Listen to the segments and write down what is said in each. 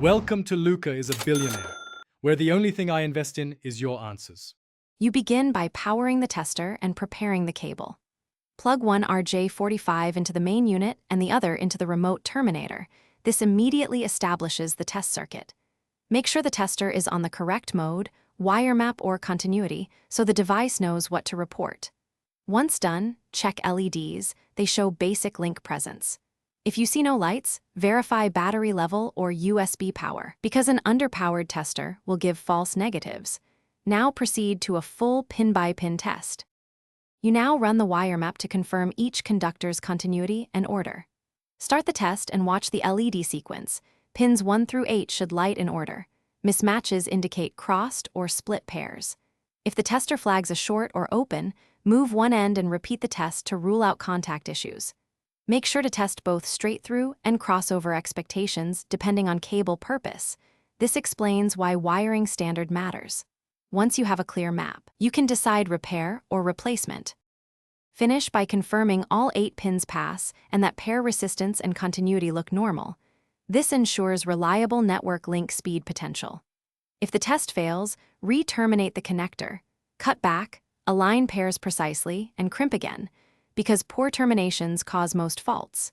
Welcome to Luca is a Billionaire, where the only thing I invest in is your answers. You begin by powering the tester and preparing the cable. Plug one RJ45 into the main unit and the other into the remote terminator. This immediately establishes the test circuit. Make sure the tester is on the correct mode, wire map or continuity, so the device knows what to report. Once done, check LEDs. They show basic link presence. If you see no lights, verify battery level or USB power, because an underpowered tester will give false negatives. Now proceed to a full pin-by-pin test. You now run the wire map to confirm each conductor's continuity and order. Start the test and watch the LED sequence. Pins 1 through 8 should light in order. Mismatches indicate crossed or split pairs. If the tester flags a short or open, move one end and repeat the test to rule out contact issues. Make sure to test both straight-through and crossover expectations depending on cable purpose. This explains why wiring standard matters. Once you have a clear map, you can decide repair or replacement. Finish by confirming all 8 pins pass and that pair resistance and continuity look normal. This ensures reliable network link speed potential. If the test fails, re-terminate the connector, cut back, align pairs precisely, and crimp again, because poor terminations cause most faults.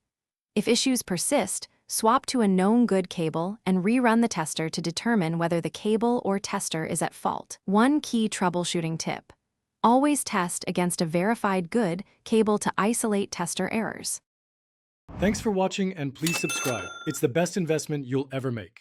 If issues persist, swap to a known good cable and rerun the tester to determine whether the cable or tester is at fault. One key troubleshooting tip: always test against a verified good cable to isolate tester errors. Thanks for watching and please subscribe. It's the best investment you'll ever make.